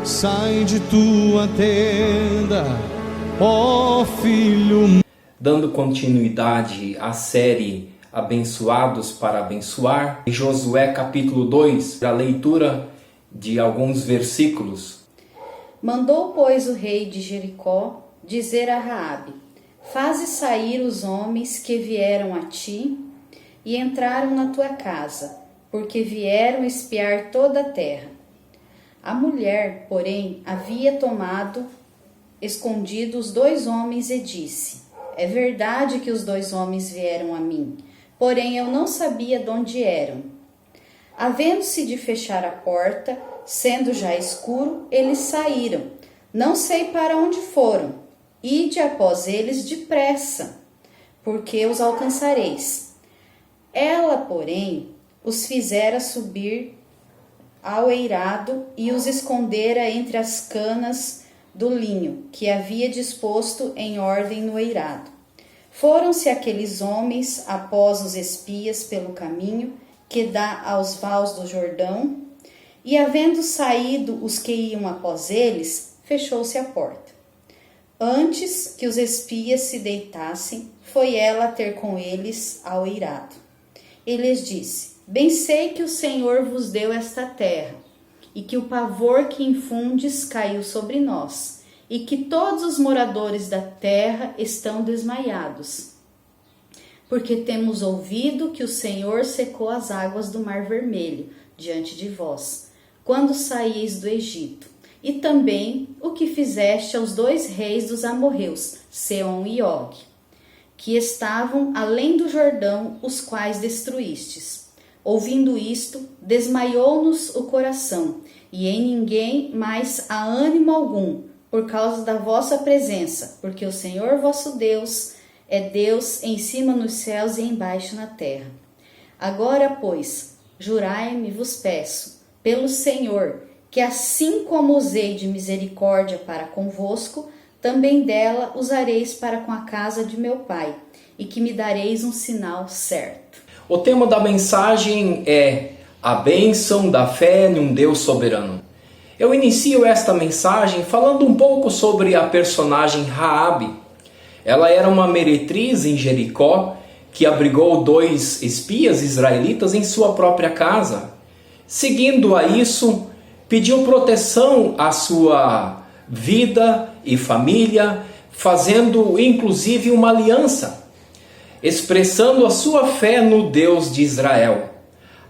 sai de tua tenda, ó filho. Dando continuidade à série Abençoados para Abençoar, em Josué capítulo 2, a leitura de alguns versículos. Mandou, pois, o rei de Jericó dizer a Raabe: faze sair os homens que vieram a ti e entraram na tua casa, porque vieram espiar toda a terra. A mulher, porém, havia tomado escondido os 2 homens e disse: é verdade que os 2 homens vieram a mim, porém eu não sabia de onde eram. Havendo-se de fechar a porta, sendo já escuro, eles saíram. Não sei para onde foram. Ide após eles depressa, porque os alcançareis. Ela, porém, os fizera subir ao eirado e os escondera entre as canas do linho, que havia disposto em ordem no eirado. Foram-se aqueles homens após os espias pelo caminho que dá aos vales do Jordão, e havendo saído os que iam após eles, fechou-se a porta. Antes que os espias se deitassem, foi ela ter com eles ao eirado. E lhes disse: bem sei que o Senhor vos deu esta terra, e que o pavor que infundes caiu sobre nós, e que todos os moradores da terra estão desmaiados. Porque temos ouvido que o Senhor secou as águas do Mar Vermelho diante de vós, quando saíeis do Egito, e também o que fizeste aos 2 reis dos amorreus, Seom e Og, que estavam além do Jordão, os quais destruístes. Ouvindo isto, desmaiou-nos o coração, e em ninguém mais há ânimo algum, por causa da vossa presença, porque o Senhor vosso Deus é Deus em cima nos céus e embaixo na terra. Agora, pois, jurai-me, vos peço, pelo Senhor, que assim como usei de misericórdia para convosco, também dela usareis para com a casa de meu pai, e que me dareis um sinal certo. O tema da mensagem é a bênção da fé num Deus soberano. Eu inicio esta mensagem falando um pouco sobre a personagem Raabe. Ela era uma meretriz em Jericó que abrigou 2 espias israelitas em sua própria casa. Seguindo a isso, pediu proteção à sua vida e família, fazendo inclusive uma aliança, expressando a sua fé no Deus de Israel.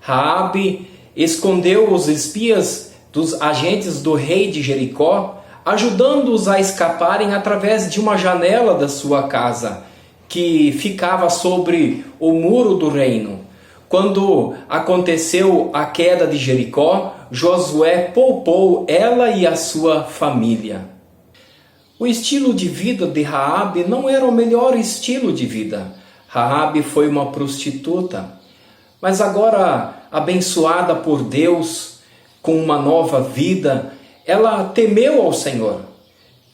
Raabe escondeu os espias dos agentes do rei de Jericó, ajudando-os a escaparem através de uma janela da sua casa, que ficava sobre o muro do reino. Quando aconteceu a queda de Jericó, Josué poupou ela e a sua família. O estilo de vida de Raabe não era o melhor estilo de vida. Raabe foi uma prostituta, mas agora abençoada por Deus com uma nova vida, ela temeu ao Senhor,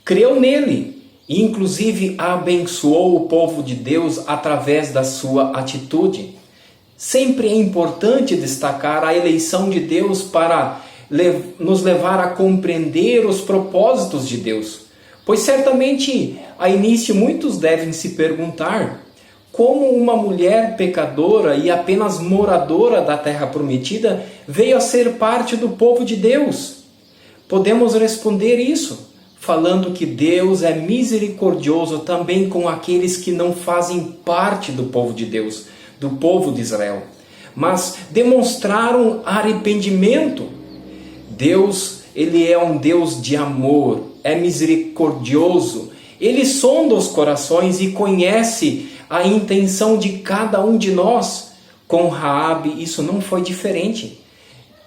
creu nele e inclusive abençoou o povo de Deus através da sua atitude. Sempre é importante destacar a eleição de Deus para nos levar a compreender os propósitos de Deus, pois certamente a início muitos devem se perguntar como uma mulher pecadora e apenas moradora da terra prometida veio a ser parte do povo de Deus. Podemos responder isso falando que Deus é misericordioso também com aqueles que não fazem parte do povo de Deus, do povo de Israel, mas demonstraram arrependimento. Deus, ele é um Deus de amor, é misericordioso, ele sonda os corações e conhece a intenção de cada um de nós. Com Raabe isso não foi diferente.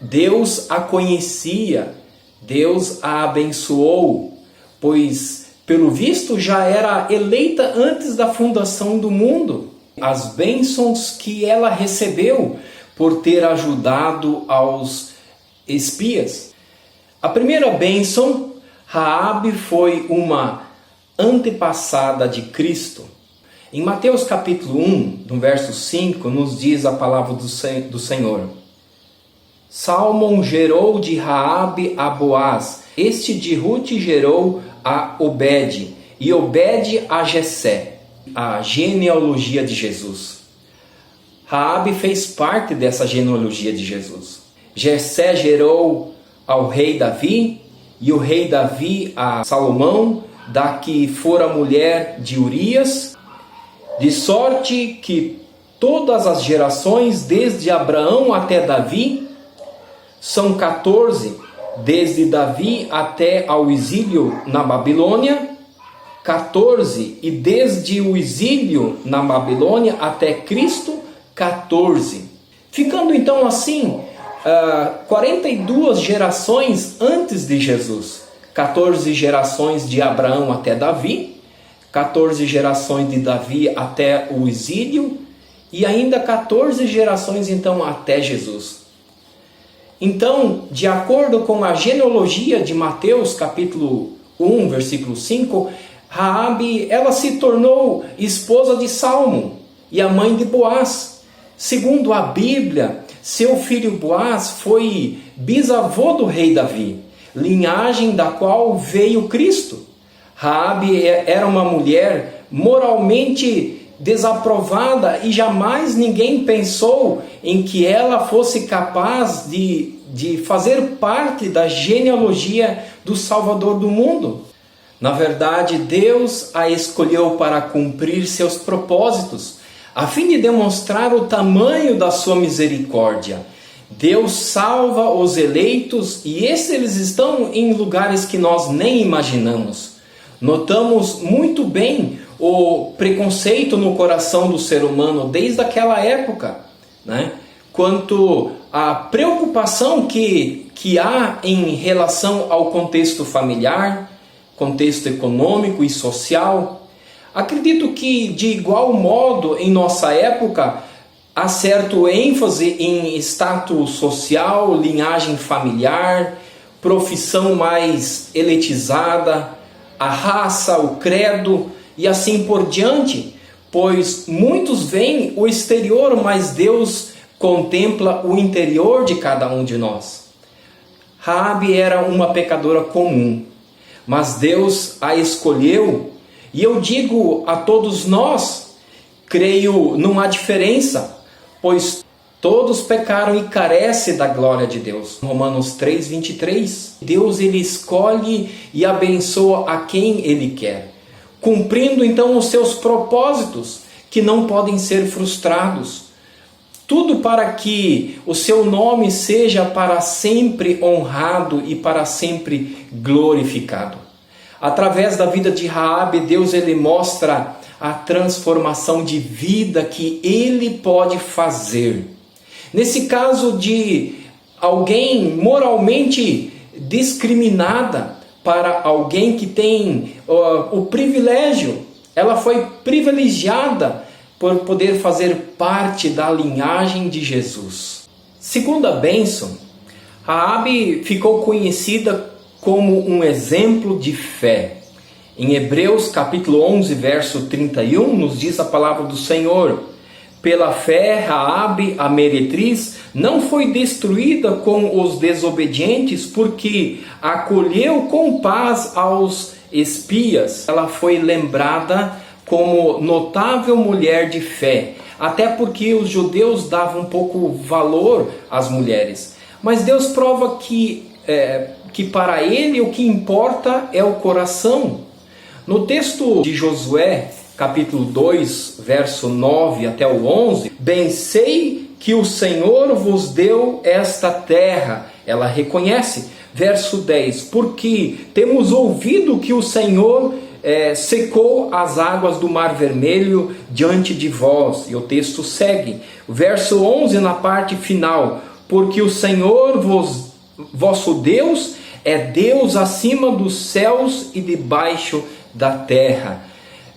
Deus a conhecia, Deus a abençoou, pois pelo visto já era eleita antes da fundação do mundo. As bênçãos que ela recebeu por ter ajudado aos espias. A primeira bênção, Raabe foi uma antepassada de Cristo. Em Mateus capítulo 1, no verso 5, nos diz a palavra do Senhor. Salmão gerou de Raabe a Boaz, Este de Ruth gerou a Obed, e Obed a Jessé, a genealogia de Jesus. Raabe fez parte dessa genealogia de Jesus. Jessé gerou ao rei Davi, e o rei Davi a Salomão, da que fora mulher de Urias, de sorte que todas as gerações, desde Abraão até Davi, são 14, desde Davi até ao exílio na Babilônia, 14, e desde o exílio na Babilônia até Cristo, 14. Ficando então assim, 42 gerações antes de Jesus. 14 gerações de Abraão até Davi, 14 gerações de Davi até o exílio, e ainda 14 gerações então até Jesus. Então, de acordo com a genealogia de Mateus, capítulo 1, versículo 5, Raabe, ela se tornou esposa de Salmo e a mãe de Boaz. Segundo a Bíblia, seu filho Boaz foi bisavô do rei Davi, linhagem da qual veio Cristo. Raabe era uma mulher moralmente desaprovada e jamais ninguém pensou em que ela fosse capaz de fazer parte da genealogia do Salvador do mundo. Na verdade, Deus a escolheu para cumprir seus propósitos, a fim de demonstrar o tamanho da sua misericórdia. Deus salva os eleitos e eles estão em lugares que nós nem imaginamos. Notamos muito bem o preconceito no coração do ser humano desde aquela época, né? Quanto à preocupação que há em relação ao contexto familiar, contexto econômico e social. Acredito que, de igual modo, em nossa época, há certo ênfase em status social, linhagem familiar, profissão mais elitizada, a raça, o credo e assim por diante, pois muitos veem o exterior, mas Deus contempla o interior de cada um de nós. Raabe era uma pecadora comum, mas Deus a escolheu, e eu digo a todos nós, creio, não há diferença, pois todos pecaram e carecem da glória de Deus. Romanos 3:23. Deus ele escolhe e abençoa a quem ele quer, cumprindo então os seus propósitos, que não podem ser frustrados. Tudo para que o seu nome seja para sempre honrado e para sempre glorificado. Através da vida de Raabe, Deus ele mostra a transformação de vida que ele pode fazer. Nesse caso de alguém moralmente discriminada para alguém que tem o privilégio, ela foi privilegiada por poder fazer parte da linhagem de Jesus. Segunda bênção, Raabe ficou conhecida como um exemplo de fé. Em Hebreus capítulo 11, verso 31, nos diz a palavra do Senhor: pela fé, Raabe, a meretriz, não foi destruída com os desobedientes, porque acolheu com paz aos espias. Ela foi lembrada como notável mulher de fé, até porque os judeus davam pouco valor às mulheres. Mas Deus prova que para ele o que importa é o coração. No texto de Josué, capítulo 2, verso 9 até o 11, bem sei que o Senhor vos deu esta terra. Ela reconhece. Verso 10, porque temos ouvido que o Senhor secou as águas do Mar Vermelho diante de vós. E o texto segue. Verso 11 na parte final, porque o Senhor vosso Deus é Deus acima dos céus e debaixo da terra.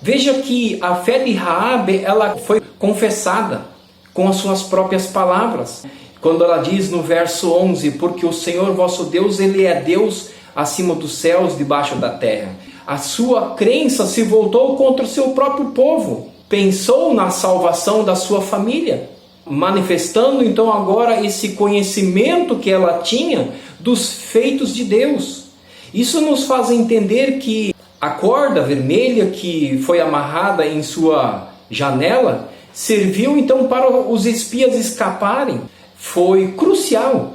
Veja que a fé de Raabe, ela foi confessada com as suas próprias palavras. Quando ela diz no verso 11, porque o Senhor vosso Deus, ele é Deus acima dos céus, debaixo da terra. A sua crença se voltou contra o seu próprio povo. Pensou na salvação da sua família, manifestando então agora esse conhecimento que ela tinha dos feitos de Deus. Isso nos faz entender que a corda vermelha que foi amarrada em sua janela serviu então para os espias escaparem. Foi crucial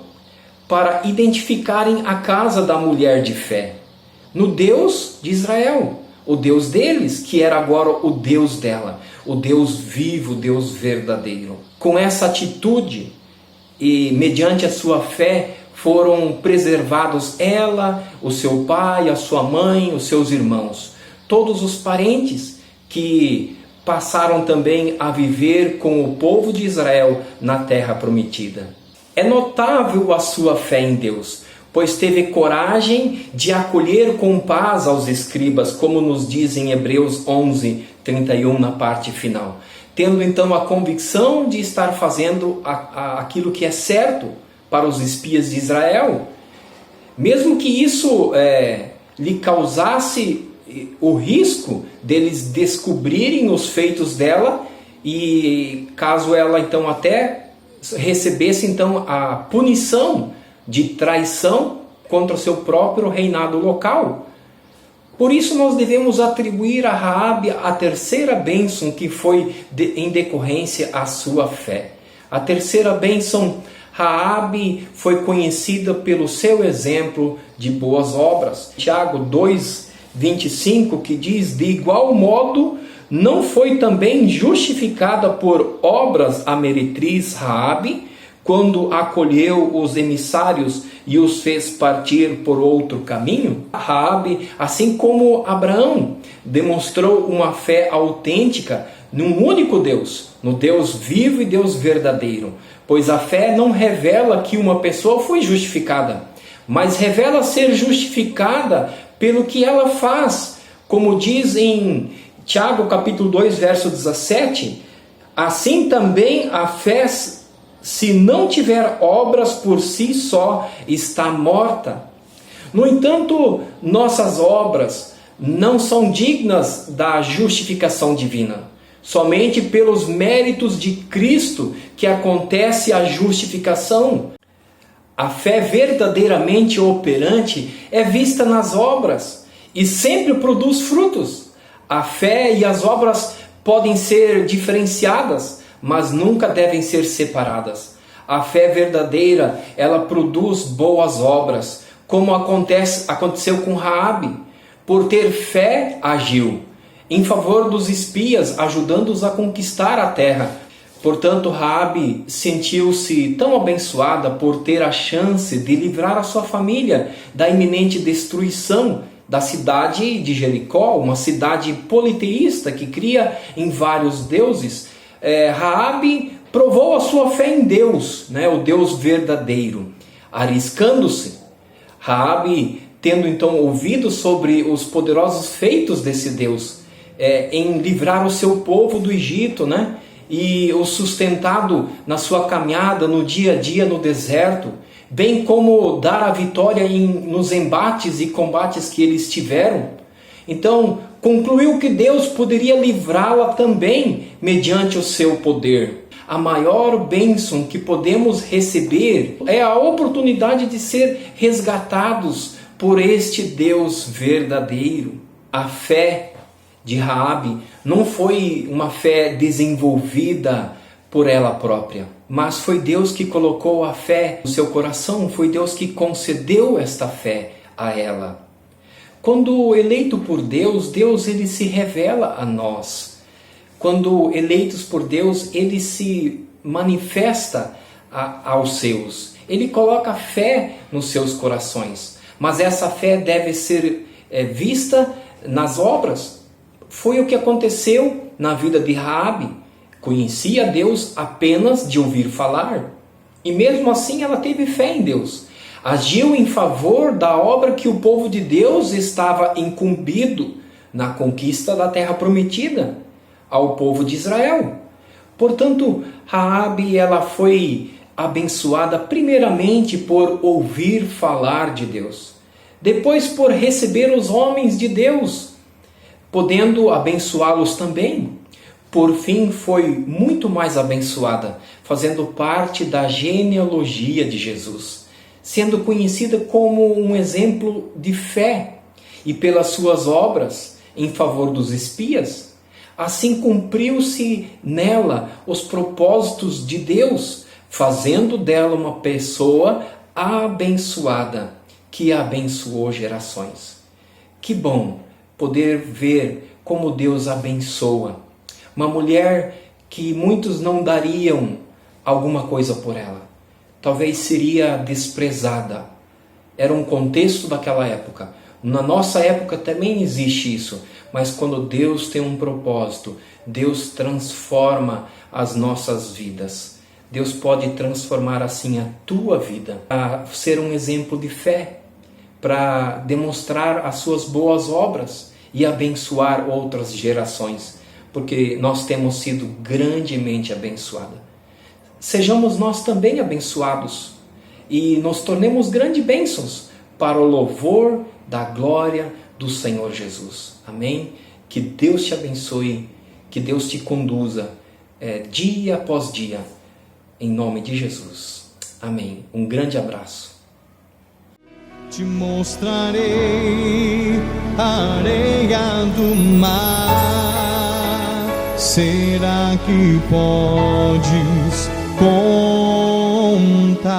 para identificarem a casa da mulher de fé no Deus de Israel, o Deus deles, que era agora o Deus dela, o Deus vivo, o Deus verdadeiro. Com essa atitude e mediante a sua fé foram preservados ela, o seu pai, a sua mãe, os seus irmãos, todos os parentes que passaram também a viver com o povo de Israel na terra prometida. É notável a sua fé em Deus, pois teve coragem de acolher com paz aos escribas, como nos diz em Hebreus 11:31 na parte final, tendo então a convicção de estar fazendo aquilo que é certo para os espias de Israel, mesmo que isso lhe causasse o risco deles descobrirem os feitos dela, e caso ela então até recebesse então a punição de traição contra o seu próprio reinado local. Por isso nós devemos atribuir a Raabe a terceira bênção que foi em decorrência à sua fé. A terceira bênção, Raabe foi conhecida pelo seu exemplo de boas obras. Tiago 2:25, que diz: de igual modo, não foi também justificada por obras a meretriz Raabe, quando acolheu os emissários e os fez partir por outro caminho? Raabe, assim como Abraão, demonstrou uma fé autêntica num único Deus, no Deus vivo e Deus verdadeiro, pois a fé não revela que uma pessoa foi justificada, mas revela ser justificada pelo que ela faz, como diz em Tiago capítulo 2, verso 17, assim também a fé, se não tiver obras por si só, está morta. No entanto, nossas obras não são dignas da justificação divina. Somente pelos méritos de Cristo que acontece a justificação. A fé verdadeiramente operante é vista nas obras e sempre produz frutos. A fé e as obras podem ser diferenciadas, mas nunca devem ser separadas. A fé verdadeira, ela produz boas obras, como aconteceu com Raabe. Por ter fé, agiu em favor dos espias, ajudando-os a conquistar a terra. Portanto, Raabe sentiu-se tão abençoada por ter a chance de livrar a sua família da iminente destruição da cidade de Jericó, uma cidade politeísta que cria em vários deuses. Raabe provou a sua fé em Deus, o Deus verdadeiro, arriscando-se. Raabe, tendo então ouvido sobre os poderosos feitos desse Deus, em livrar o seu povo do Egito, e o sustentado na sua caminhada no dia a dia no deserto, bem como dar a vitória nos embates e combates que eles tiveram. Então, concluiu que Deus poderia livrá-la também mediante o seu poder. A maior bênção que podemos receber é a oportunidade de ser resgatados por este Deus verdadeiro. A fé de Raabe não foi uma fé desenvolvida por ela própria, mas foi Deus que colocou a fé no seu coração, foi Deus que concedeu esta fé a ela. Quando eleito por Deus, Deus ele se revela a nós. Quando eleitos por Deus, ele se manifesta aos seus. Ele coloca fé nos seus corações, mas essa fé deve ser vista nas obras. Foi o que aconteceu na vida de Raabe. Conhecia Deus apenas de ouvir falar, e mesmo assim ela teve fé em Deus. Agiu em favor da obra que o povo de Deus estava incumbido na conquista da terra prometida ao povo de Israel. Portanto, Raabe ela foi abençoada primeiramente por ouvir falar de Deus, depois por receber os homens de Deus, podendo abençoá-los também. Por fim, foi muito mais abençoada, fazendo parte da genealogia de Jesus, sendo conhecida como um exemplo de fé, e pelas suas obras em favor dos espias, assim cumpriu-se nela os propósitos de Deus, fazendo dela uma pessoa abençoada, que abençoou gerações. Que bom poder ver como Deus abençoa. Uma mulher que muitos não dariam alguma coisa por ela. Talvez seria desprezada. Era um contexto daquela época. Na nossa época também existe isso. Mas quando Deus tem um propósito, Deus transforma as nossas vidas. Deus pode transformar assim a tua vida, para ser um exemplo de fé, para demonstrar as suas boas obras e abençoar outras gerações, porque nós temos sido grandemente abençoados. Sejamos nós também abençoados e nos tornemos grandes bênçãos para o louvor da glória do Senhor Jesus. Amém? Que Deus te abençoe, que Deus te conduza dia após dia, em nome de Jesus. Amém. Um grande abraço. Te mostrarei a areia do mar. Será que podes contar?